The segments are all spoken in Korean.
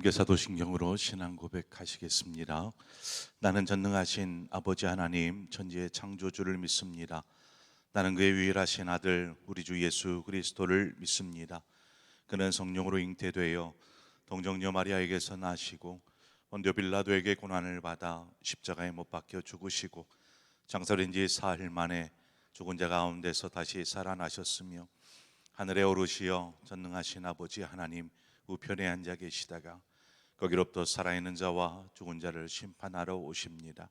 함께 사도신경으로 신앙 고백하시겠습니다. 나는 전능하신 아버지 하나님 천지의 창조주를 믿습니다. 나는 그의 유일하신 아들 우리 주 예수 그리스도를 믿습니다. 그는 성령으로 잉태되어 동정녀 마리아에게서 나시고 본디오 빌라도에게 고난을 받아 십자가에 못 박혀 죽으시고 장사된 지 사흘 만에 죽은 자 가운데서 다시 살아나셨으며 하늘에 오르시어 전능하신 아버지 하나님 우편에 앉아 계시다가 거기로부터 살아있는 자와 죽은 자를 심판하러 오십니다.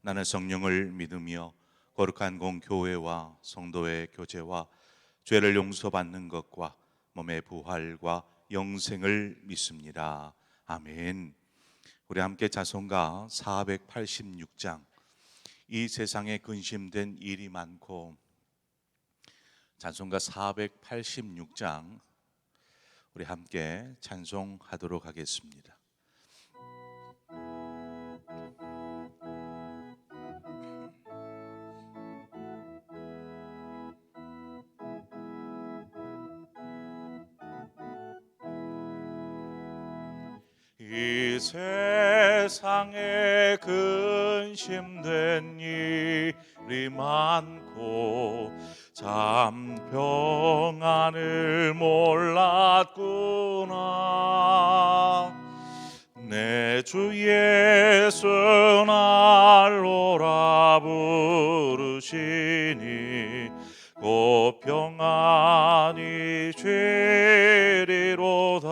나는 성령을 믿으며 거룩한 공교회와 성도의 교제와 죄를 용서받는 것과 몸의 부활과 영생을 믿습니다. 아멘. 우리 함께 자송가 486장 이 세상에 근심된 일이 많고, 찬송가 486장 우리 함께 찬송하도록 하겠습니다. 이 세상에 근심된 일이 많고 참 평안을 몰랐구나. 내 주 예수 날 오라 부르시니 곧 평안히 되리로다.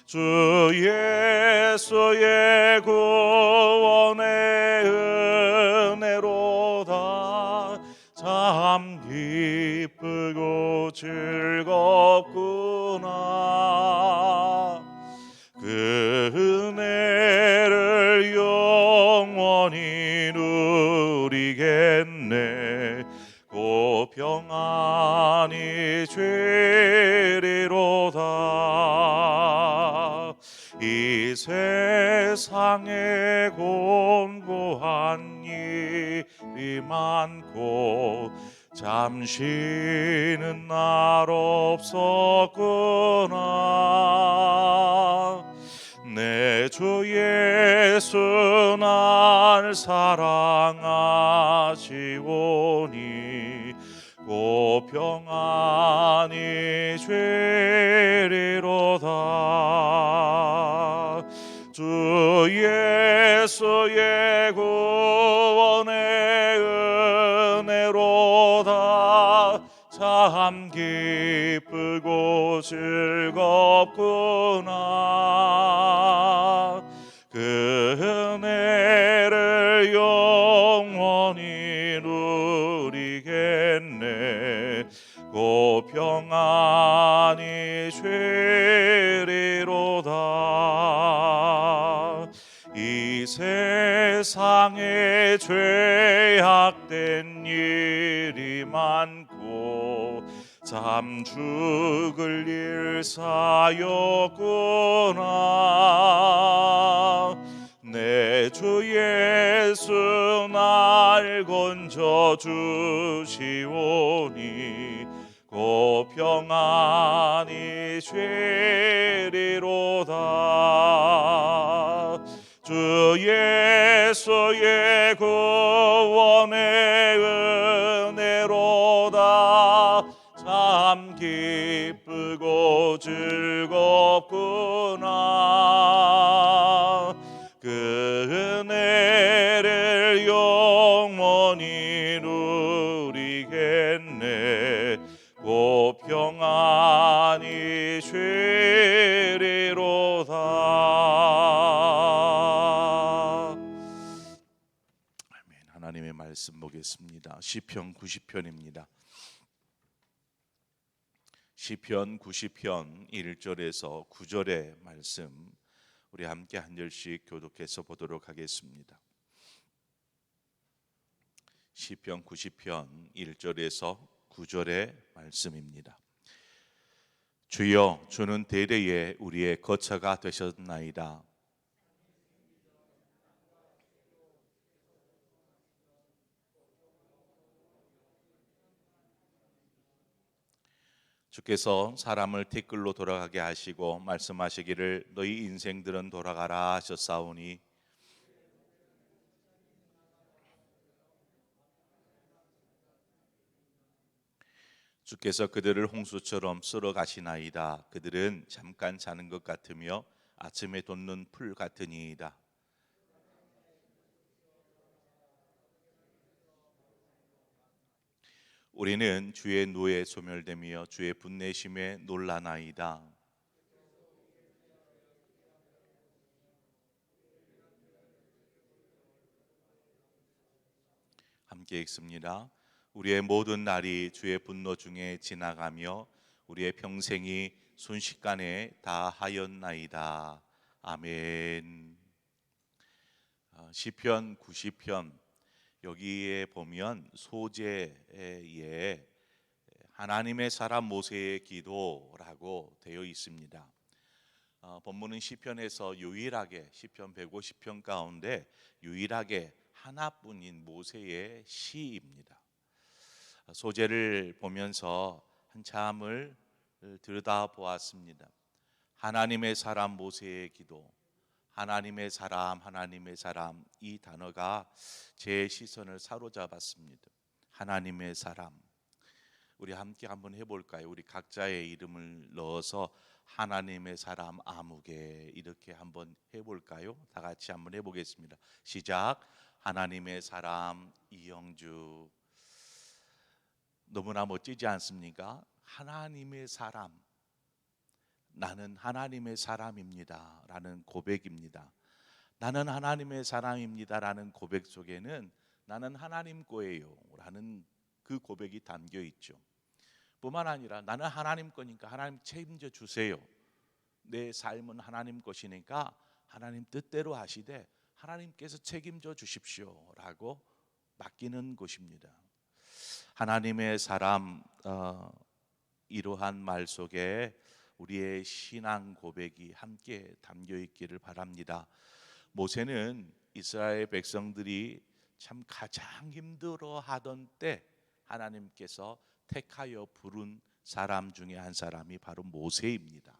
주 예수의 구원의 은혜로다. 참 기쁘고 즐겁구나. 그 은혜를 영원히 누리겠네. 곧 평안히 되리로다. 이 세상에 곤고한 일이 많고 잠시는 날 없었구나. 내 주 예수 날 사랑하시오니 곧 평안히 되리로다. 주 예수의 구원의 은혜로다. 참 기쁘고 즐겁구나. 그 은혜를 영원히 누리겠네. 곧 평안히 되리로다. 이 세상에 죄악된 일이 많고 참 죽을 일 사였구나. 내 주 예수 날 건져 주시오니 곧 평안히 되리로다. 주 예수의 구원의 은혜로다. 참 기쁘고 즐겁구나. 그 은혜를 영원히 누리겠네. 곧 평안히 되리로다. 아멘. 하나님의 말씀 보겠습니다. 시편 90편입니다. 시편 90편 1절에서 9절의 말씀 우리 함께 한 절씩 교독해서 보도록 하겠습니다. 시편 90편 1절에서 9절의 말씀입니다. 주여, 주는 대대에 우리의 거처가 되셨나이다. 주께서 사람을 티끌로 돌아가게 하시고 말씀하시기를 너희 인생들은 돌아가라 하셨사오니 주께서 그들을 홍수처럼 쓸어 가시나이다. 그들은 잠깐 자는 것 같으며 아침에 돋는 풀 같으니이다. 우리는 주의 노에 소멸되며 주의 분내심에 놀라나이다. 함께 읽습니다. 우리의 모든 날이 주의 분노 중에 지나가며 우리의 평생이 순식간에 다 하였나이다. 아멘. 시편 90편 여기에 보면 소재에 하나님의 사람 모세의 기도라고 되어 있습니다. 본문은 시편에서 유일하게 시편 150편 가운데 유일하게 하나뿐인 모세의 시입니다. 소재를 보면서 한참을 들여다보았습니다. 하나님의 사람 모세의 기도, 하나님의 사람 이 단어가 제 시선을 사로잡았습니다. 하나님의 사람. 우리 함께 한번 해볼까요? 우리 각자의 이름을 넣어서 하나님의 사람 아무개 이렇게 한번 해볼까요? 다 같이 한번 해보겠습니다. 시작. 하나님의 사람 이영주. 너무나 멋지지 않습니까? 하나님의 사람. 나는 하나님의 사람입니다 라는 고백입니다. 나는 하나님의 사람입니다 라는 고백 속에는 나는 하나님 거예요 라는 그 고백이 담겨 있죠. 뿐만 아니라 나는 하나님 거니까 하나님 책임져 주세요. 내 삶은 하나님 것이니까 하나님 뜻대로 하시되 하나님께서 책임져 주십시오 라고 맡기는 것입니다. 하나님의 사람, 이러한 말 속에 우리의 신앙 고백이 함께 담겨 있기를 바랍니다. 모세는 이스라엘 백성들이 참 가장 힘들어하던 때 하나님께서 택하여 부른 사람 중에 한 사람이 바로 모세입니다.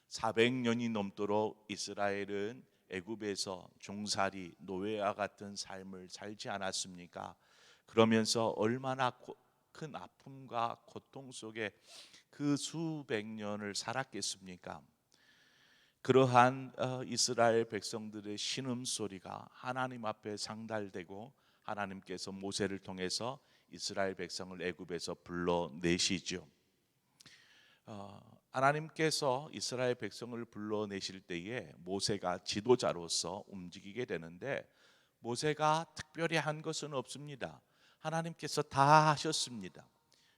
400년이 넘도록 이스라엘은 애굽에서 종살이 노예와 같은 삶을 살지 않았습니까? 그러면서 얼마나 큰 아픔과 고통 속에 그 수백 년을 살았겠습니까? 그러한 이스라엘 백성들의 신음소리가 하나님 앞에 상달되고 하나님께서 모세를 통해서 이스라엘 백성을 애굽에서 불러내시죠. 하나님께서 이스라엘 백성을 불러내실 때에 모세가 지도자로서 움직이게 되는데 모세가 특별히 한 것은 없습니다. 하나님께서 다 하셨습니다.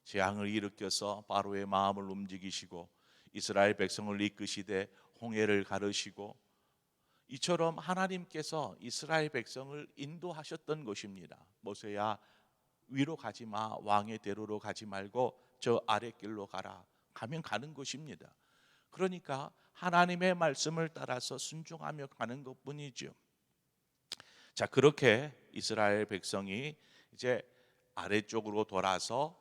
재앙을 일으켜서 바로의 마음을 움직이시고 이스라엘 백성을 이끄시되 홍해를 가르시고 이처럼 하나님께서 이스라엘 백성을 인도하셨던 것입니다. 모세야 위로 가지 마, 왕의 대로로 가지 말고 저 아랫길로 가라. 가면 가는 것입니다. 그러니까 하나님의 말씀을 따라서 순종하며 가는 것뿐이죠. 자, 그렇게 이스라엘 백성이 이제 아래쪽으로 돌아서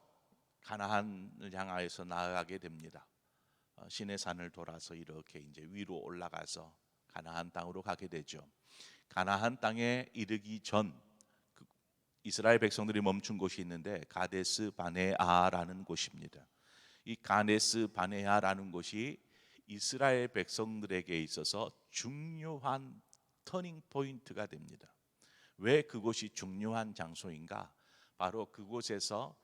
가나안을 향하여서 나아가게 됩니다. 시내산을 돌아서 이렇게 이제 위로 올라가서 가나안 땅으로 가게 되죠. 가나안 땅에 이르기 전 이스라엘 백성들이 멈춘 곳이 있는데 가데스 바네아라는 곳입니다. 이 가데스 바네아라는 곳이 이스라엘 백성들에게 있어서 중요한 터닝 포인트가 됩니다. 왜 그곳이 중요한 장소인가? 바로 그곳에서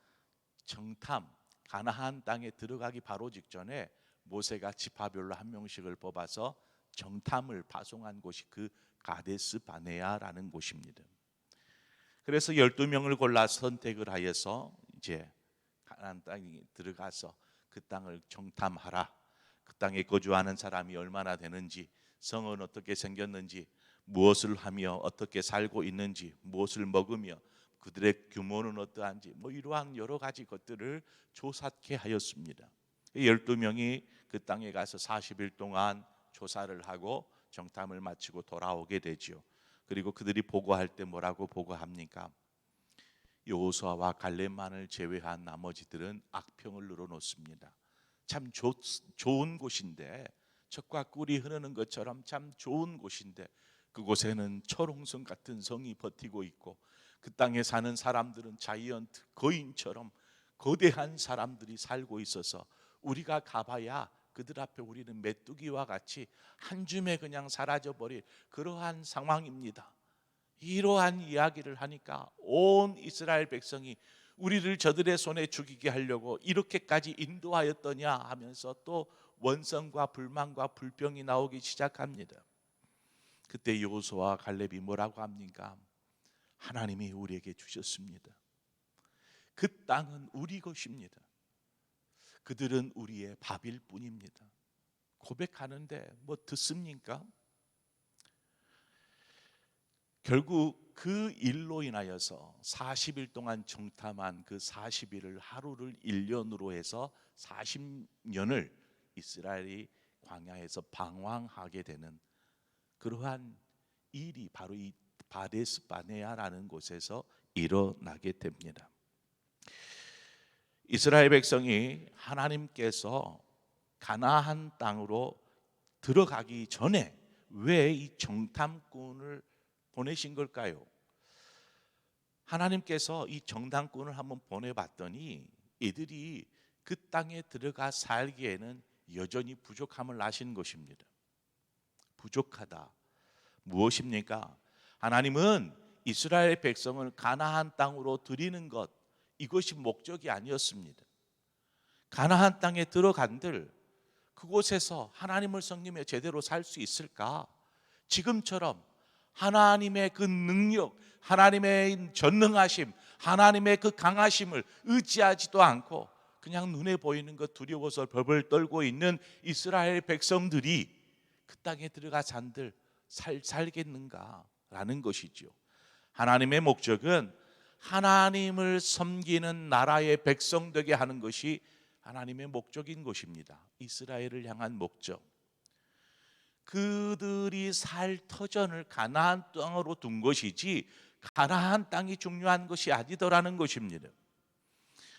정탐, 가나안 땅에 들어가기 바로 직전에 모세가 지파별로 한 명씩을 뽑아서 정탐을 파송한 곳이 그 가데스 바네아라는 곳입니다. 그래서 12명을 골라 선택을 하여서 이제 가나안 땅에 들어가서 그 땅을 정탐하라. 그 땅에 거주하는 사람이 얼마나 되는지, 성은 어떻게 생겼는지, 무엇을 하며 어떻게 살고 있는지, 무엇을 먹으며 그들의 규모는 어떠한지 이러한 여러 가지 것들을 조사케 하였습니다. 12명이 그 땅에 가서 40일 동안 조사를 하고 정탐을 마치고 돌아오게 되죠. 그리고 그들이 보고할 때 뭐라고 보고합니까? 여호수아와 갈렙만을 제외한 나머지들은 악평을 늘어놓습니다. 참 좋은 곳인데, 젖과 꿀이 흐르는 것처럼 참 좋은 곳인데, 그곳에는 철옹성 같은 성이 버티고 있고, 그 땅에 사는 사람들은 자이언트 거인처럼 거대한 사람들이 살고 있어서 우리가 가봐야 그들 앞에 우리는 메뚜기와 같이 한 줌에 그냥 사라져버릴 그러한 상황입니다. 이러한 이야기를 하니까 온 이스라엘 백성이 우리를 저들의 손에 죽이게 하려고 이렇게까지 인도하였더냐 하면서 또 원성과 불만과 불평이 나오기 시작합니다. 그때 여호수아와 갈렙이 뭐라고 합니까? 하나님이 우리에게 주셨습니다. 그 땅은 우리 것입니다. 그들은 우리의 밥일 뿐입니다. 고백하는데 뭐 듣습니까? 결국 그 일로 인하여서 40일 동안 정탐한 그 40일을 하루를 1년으로 해서 40년을 이스라엘이 광야에서 방황하게 되는 그러한 일이 바로 이 바데스 바네아라는 곳에서 일어나게 됩니다. 이스라엘 백성이 하나님께서 가나안 땅으로 들어가기 전에 왜 이 정탐꾼을 보내신 걸까요? 하나님께서 이 정탐꾼을 한번 보내봤더니 이들이 그 땅에 들어가 살기에는 여전히 부족함을 아신 것입니다. 부족하다. 무엇입니까? 하나님은 이스라엘 백성을 가나안 땅으로 들이는 것, 이것이 목적이 아니었습니다. 가나안 땅에 들어간들 그곳에서 하나님을 섬기며 제대로 살 수 있을까? 지금처럼 하나님의 그 능력, 하나님의 전능하심, 하나님의 그 강하심을 의지하지도 않고 그냥 눈에 보이는 것 두려워서 벌벌 떨고 있는 이스라엘 백성들이 그 땅에 들어가 산들 살겠는가라는 것이죠. 하나님의 목적은 하나님을 섬기는 나라의 백성 되게 하는 것이 하나님의 목적인 것입니다. 이스라엘을 향한 목적. 그들이 살 터전을 가나안 땅으로 둔 것이지 가나안 땅이 중요한 것이 아니더라는 것입니다.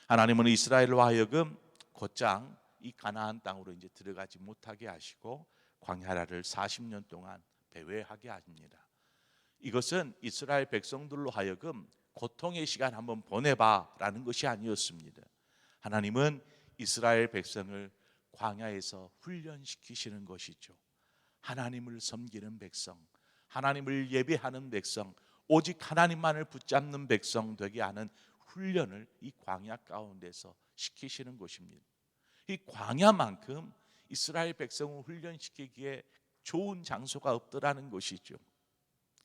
하나님은 이스라엘로 하여금 곧장 이 가나안 땅으로 이제 들어가지 못하게 하시고 광야를 40년 동안 배회하게 합니다. 이것은 이스라엘 백성들로 하여금 고통의 시간 한번 보내봐라는 것이 아니었습니다. 하나님은 이스라엘 백성을 광야에서 훈련시키시는 것이죠. 하나님을 섬기는 백성, 하나님을 예배하는 백성, 오직 하나님만을 붙잡는 백성 되게 하는 훈련을 이 광야 가운데서 시키시는 것입니다. 이 광야만큼 이스라엘 백성을 훈련시키기에 좋은 장소가 없더라는 것이죠.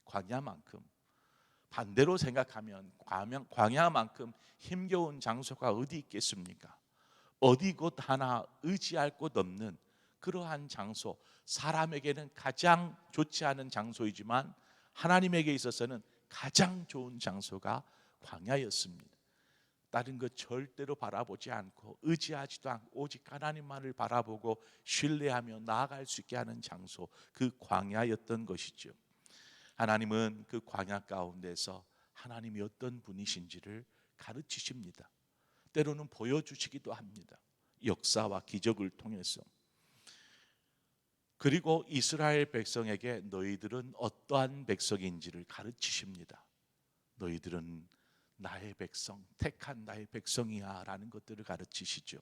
광야만큼. 반대로 생각하면 광야만큼 힘겨운 장소가 어디 있겠습니까? 어디 곳 하나 의지할 곳 없는 그러한 장소, 사람에게는 가장 좋지 않은 장소이지만 하나님에게 있어서는 가장 좋은 장소가 광야였습니다. 다른 것 절대로 바라보지 않고 의지하지도 않고 오직 하나님만을 바라보고 신뢰하며 나아갈 수 있게 하는 장소, 그 광야였던 것이죠. 하나님은 그 광야 가운데서 하나님이 어떤 분이신지를 가르치십니다. 때로는 보여주시기도 합니다. 역사와 기적을 통해서. 그리고 이스라엘 백성에게 너희들은 어떠한 백성인지를 가르치십니다. 너희들은 나의 백성, 택한 나의 백성이야 라는 것들을 가르치시죠.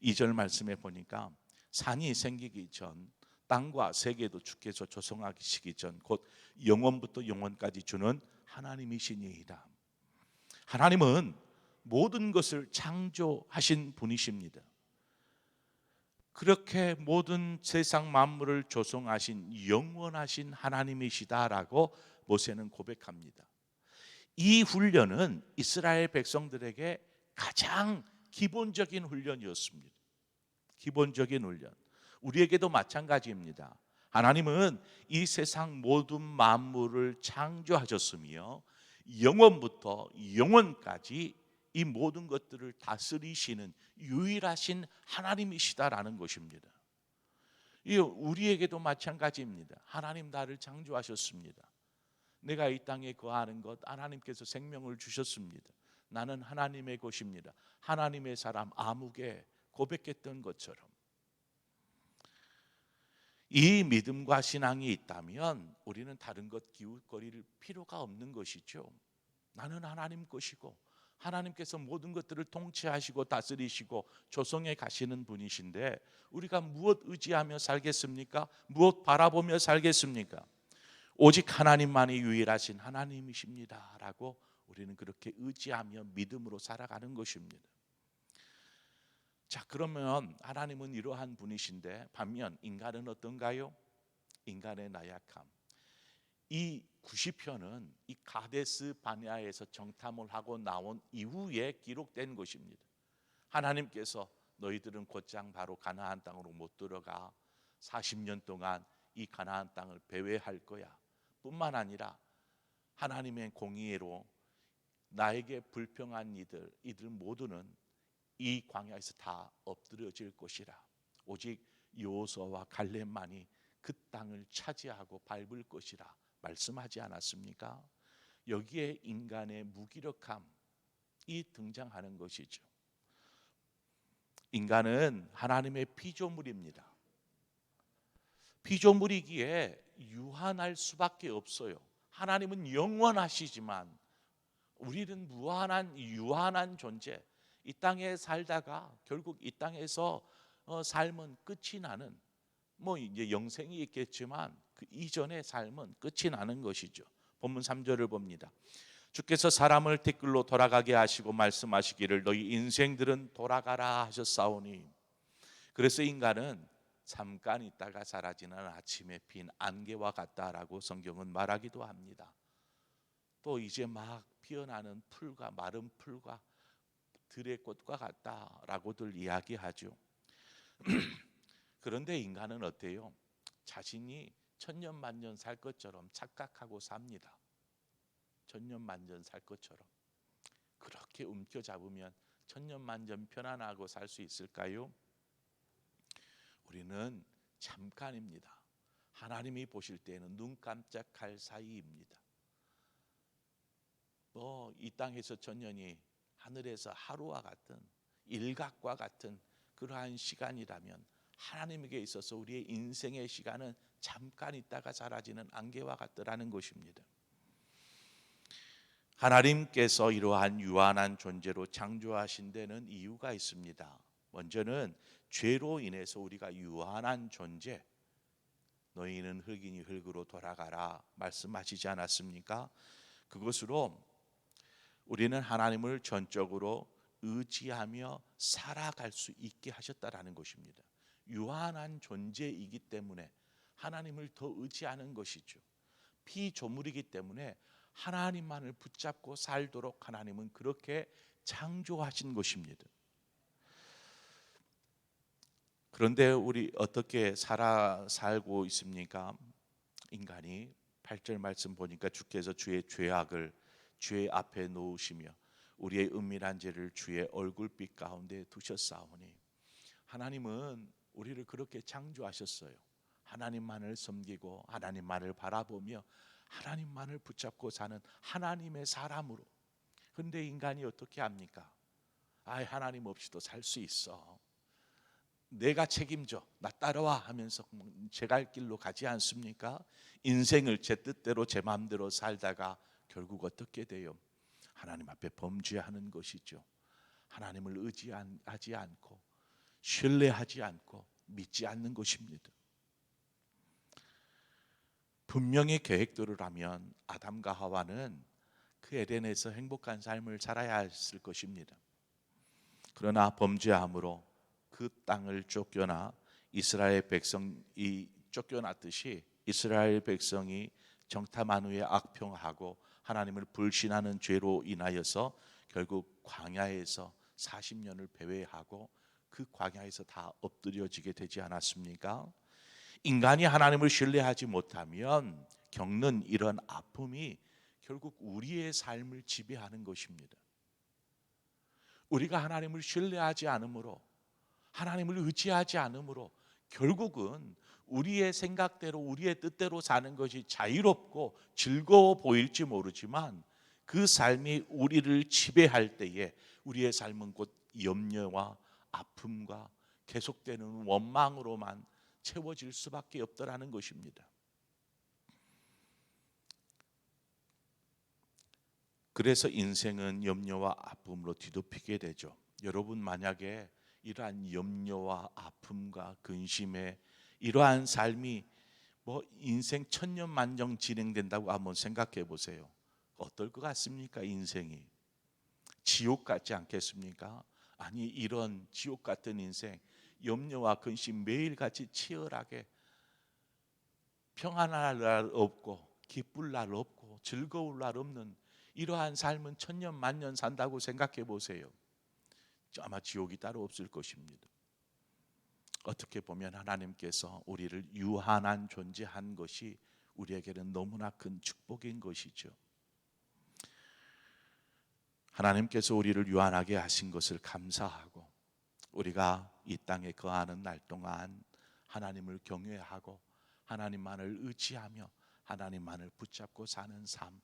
2절 말씀에 보니까 산이 생기기 전 땅과 세계도 주께서 조성하시기 전 곧 영원부터 영원까지 주는 하나님이시니이다. 하나님은 모든 것을 창조하신 분이십니다. 그렇게 모든 세상 만물을 조성하신 영원하신 하나님이시다라고 모세는 고백합니다. 이 훈련은 이스라엘 백성들에게 가장 기본적인 훈련이었습니다. 기본적인 훈련. 우리에게도 마찬가지입니다. 하나님은 이 세상 모든 만물을 창조하셨으며 영원부터 영원까지 이 모든 것들을 다스리시는 유일하신 하나님이시다라는 것입니다. 우리에게도 마찬가지입니다. 하나님 나를 창조하셨습니다. 내가 이 땅에 거하는 것 하나님께서 생명을 주셨습니다. 나는 하나님의 것입니다. 하나님의 사람 아무개 고백했던 것처럼 이 믿음과 신앙이 있다면 우리는 다른 것 기웃거릴 필요가 없는 것이죠. 나는 하나님 것이고 하나님께서 모든 것들을 통치하시고 다스리시고 조성해 가시는 분이신데 우리가 무엇 의지하며 살겠습니까? 무엇 바라보며 살겠습니까? 오직 하나님만이 유일하신 하나님이십니다 라고 우리는 그렇게 의지하며 믿음으로 살아가는 것입니다. 자, 그러면 하나님은 이러한 분이신데 반면 인간은 어떤가요? 인간의 나약함. 이 90편은 이 가데스 바네아에서 정탐을 하고 나온 이후에 기록된 것입니다. 하나님께서 너희들은 곧장 바로 가나안 땅으로 못 들어가 40년 동안 이 가나안 땅을 배회할 거야. 뿐만 아니라 하나님의 공의로 나에게 불평한 이들 모두는 이 광야에서 다 엎드려질 것이라. 오직 여호수아와 갈렙만이 그 땅을 차지하고 밟을 것이라 말씀하지 않았습니까? 여기에 인간의 무기력함이 등장하는 것이죠. 인간은 하나님의 피조물입니다. 피조물이기에 유한할 수밖에 없어요. 하나님은 영원하시지만 우리는 무한한 유한한 존재. 이 땅에 살다가 결국 이 땅에서 삶은 끝이 나는 이제 영생이 있겠지만 그 이전의 삶은 끝이 나는 것이죠. 본문 3절을 봅니다. 주께서 사람을 티끌로 돌아가게 하시고 말씀하시기를 너희 인생들은 돌아가라 하셨사오니. 그래서 인간은 잠깐 있다가 사라지는 아침에 핀 안개와 같다라고 성경은 말하기도 합니다. 또 이제 막 피어나는 풀과 마른 풀과 들의 꽃과 같다라고들 이야기하죠. 그런데 인간은 어때요? 자신이 천년만년 살 것처럼 착각하고 삽니다. 천년만년 살 것처럼. 그렇게 움켜잡으면 천년만년 편안하고 살 수 있을까요? 우리는 잠깐입니다. 하나님이 보실 때에는 눈 깜짝할 사이입니다. 이 땅에서 천년이 하늘에서 하루와 같은 일각과 같은 그러한 시간이라면 하나님에게 있어서 우리의 인생의 시간은 잠깐 있다가 사라지는 안개와 같더라는 것입니다. 하나님께서 이러한 유한한 존재로 창조하신 데는 이유가 있습니다. 먼저는 죄로 인해서 우리가 유한한 존재, 너희는 흙이니 흙으로 돌아가라 말씀하시지 않았습니까? 그것으로 우리는 하나님을 전적으로 의지하며 살아갈 수 있게 하셨다라는 것입니다. 유한한 존재이기 때문에 하나님을 더 의지하는 것이죠. 피조물이기 때문에 하나님만을 붙잡고 살도록 하나님은 그렇게 창조하신 것입니다. 그런데 우리 어떻게 살고 있습니까? 인간이 8절 말씀 보니까 주께서 주의 죄악을 주의 앞에 놓으시며 우리의 은밀한 죄를 주의 얼굴빛 가운데 두셨사오니. 하나님은 우리를 그렇게 창조하셨어요. 하나님만을 섬기고 하나님만을 바라보며 하나님만을 붙잡고 사는 하나님의 사람으로. 그런데 인간이 어떻게 합니까? 하나님 없이도 살 수 있어. 내가 책임져, 나 따라와 하면서 제 갈 길로 가지 않습니까? 인생을 제 뜻대로 제 마음대로 살다가 결국 어떻게 돼요? 하나님 앞에 범죄하는 것이죠. 하나님을 의지하지 않고 신뢰하지 않고 믿지 않는 것입니다. 분명히 계획대로라면 아담과 하와는 그 에덴에서 행복한 삶을 살아야 했을 것입니다. 그러나 범죄함으로 그 땅을 쫓겨나 이스라엘 백성이 쫓겨났듯이 이스라엘 백성이 정탐한 후에 악평하고 하나님을 불신하는 죄로 인하여서 결국 광야에서 40년을 배회하고 그 광야에서 다 엎드려지게 되지 않았습니까? 인간이 하나님을 신뢰하지 못하면 겪는 이런 아픔이 결국 우리의 삶을 지배하는 것입니다. 우리가 하나님을 신뢰하지 않으므로 하나님을 의지하지 않으므로 결국은 우리의 생각대로 우리의 뜻대로 사는 것이 자유롭고 즐거워 보일지 모르지만 그 삶이 우리를 지배할 때에 우리의 삶은 곧 염려와 아픔과 계속되는 원망으로만 채워질 수밖에 없더라는 것입니다. 그래서 인생은 염려와 아픔으로 뒤덮이게 되죠. 여러분 만약에 이러한 염려와 아픔과 근심에 이러한 삶이 인생 천년만년 진행된다고 한번 생각해 보세요. 어떨 것 같습니까? 인생이 지옥 같지 않겠습니까? 아니, 이런 지옥 같은 인생, 염려와 근심 매일같이 치열하게 평안할 날 없고 기쁠 날 없고 즐거울 날 없는 이러한 삶은 천년만년 산다고 생각해 보세요. 아마 지옥이 따로 없을 것입니다. 어떻게 보면 하나님께서 우리를 유한한 존재한 것이 우리에게는 너무나 큰 축복인 것이죠. 하나님께서 우리를 유한하게 하신 것을 감사하고 우리가 이 땅에 거하는 날 동안 하나님을 경외하고 하나님만을 의지하며 하나님만을 붙잡고 사는 삶,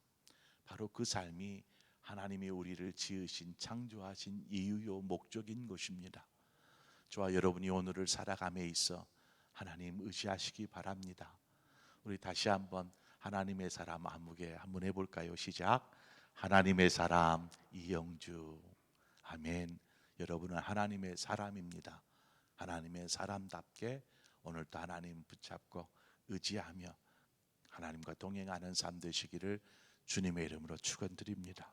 바로 그 삶이 하나님이 우리를 지으신 창조하신 이유요 목적인 것입니다. 저와 여러분이 오늘을 살아감에 있어 하나님 의지하시기 바랍니다. 우리 다시 한번 하나님의 사람 아무개 한번 해볼까요? 시작. 하나님의 사람 이영주. 아멘. 여러분은 하나님의 사람입니다. 하나님의 사람답게 오늘도 하나님 붙잡고 의지하며 하나님과 동행하는 삶 되시기를 주님의 이름으로 축원드립니다.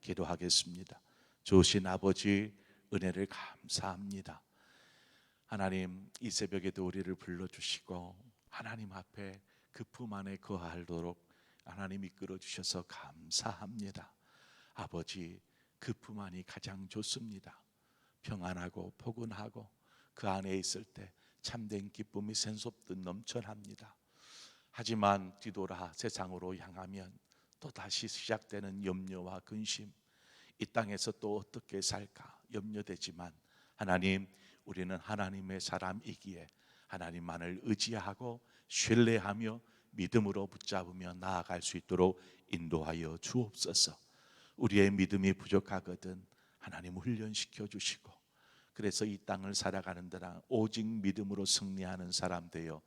기도하겠습니다. 좋으신 아버지, 은혜를 감사합니다. 하나님, 이 새벽에도 우리를 불러주시고 하나님 앞에 그 품 안에 거하도록 하나님 이끌어 주셔서 감사합니다. 아버지, 그 품 안이 가장 좋습니다. 평안하고 포근하고 그 안에 있을 때 참된 기쁨이 샘솟듯 넘쳐납니다. 하지만 뒤돌아 세상으로 향하면 또 다시 시작되는 염려와 근심, 이 땅에서 또 어떻게 살까 염려되지만 하나님, 우리는 하나님의 사람이기에 하나님만을 의지하고 신뢰하며 믿음으로 붙잡으며 나아갈 수 있도록 인도하여 주옵소서. 우리의 믿음이 부족하거든 하나님 훈련시켜 주시고, 그래서 이 땅을 살아가는 데랑 오직 믿음으로 승리하는 사람 되어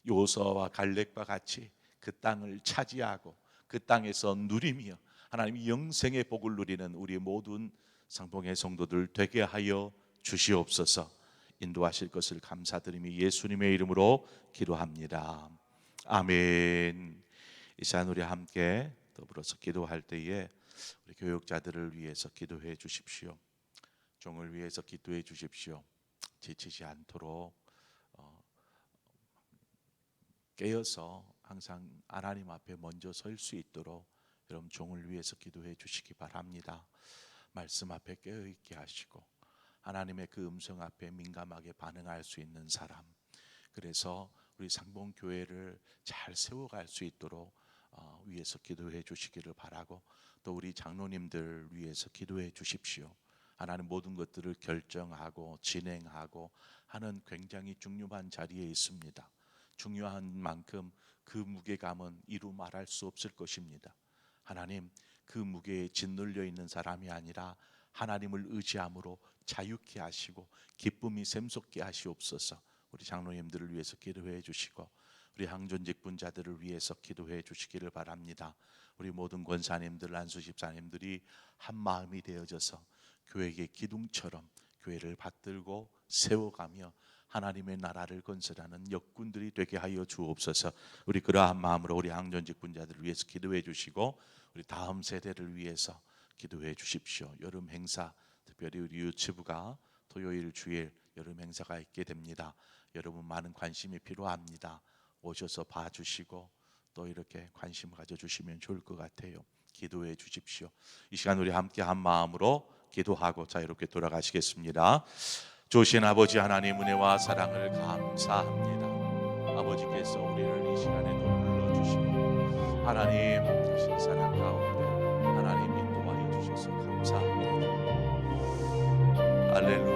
요서와 갈렙과 같이 그 땅을 차지하고 그 땅에서 누리며 하나님 영생의 복을 누리는 우리 모든 상봉의 성도들 되게 하여 주시옵소서. 인도하실 것을 감사드리며 예수님의 이름으로 기도합니다. 아멘. 이 시간 우리 함께 더불어서 기도할 때에 우리 교육자들을 위해서 기도해 주십시오. 종을 위해서 기도해 주십시오. 지치지 않도록 깨어서 항상 하나님 앞에 먼저 설 수 있도록 여러분 종을 위해서 기도해 주시기 바랍니다. 말씀 앞에 깨어있게 하시고 하나님의 그 음성 앞에 민감하게 반응할 수 있는 사람, 그래서 우리 상봉교회를 잘 세워갈 수 있도록 위해서 기도해 주시기를 바라고, 또 우리 장로님들 위해서 기도해 주십시오. 하나님 모든 것들을 결정하고 진행하고 하는 굉장히 중요한 자리에 있습니다. 중요한 만큼 그 무게감은 이루 말할 수 없을 것입니다. 하나님, 그 무게에 짓눌려 있는 사람이 아니라 하나님을 의지함으로 자유케 하시고 기쁨이 샘솟게 하시옵소서. 우리 장로님들을 위해서 기도해 주시고 우리 항존직 분자들을 위해서 기도해 주시기를 바랍니다. 우리 모든 권사님들, 안수집사님들이 한 마음이 되어져서 교회의 기둥처럼 교회를 받들고 세워가며 하나님의 나라를 건설하는 역군들이 되게 하여 주옵소서. 우리 그러한 마음으로 우리 항존직 분자들을 위해서 기도해 주시고 우리 다음 세대를 위해서 기도해 주십시오. 여름 행사, 특별히 우리 유치부가 토요일 주일 여름 행사가 있게 됩니다. 여러분 많은 관심이 필요합니다. 오셔서 봐주시고 또 이렇게 관심을 가져주시면 좋을 것 같아요. 기도해 주십시오. 이 시간 우리 함께 한 마음으로 기도하고 자유롭게 돌아가시겠습니다. 좋으신 아버지 하나님, 은혜와 사랑을 감사합니다. 아버지께서 우리를 이 시간에도 불러주시고 하나님 하신 사랑 가운데 하나님 인도하여 주셔서 감사합니다. 할렐루야.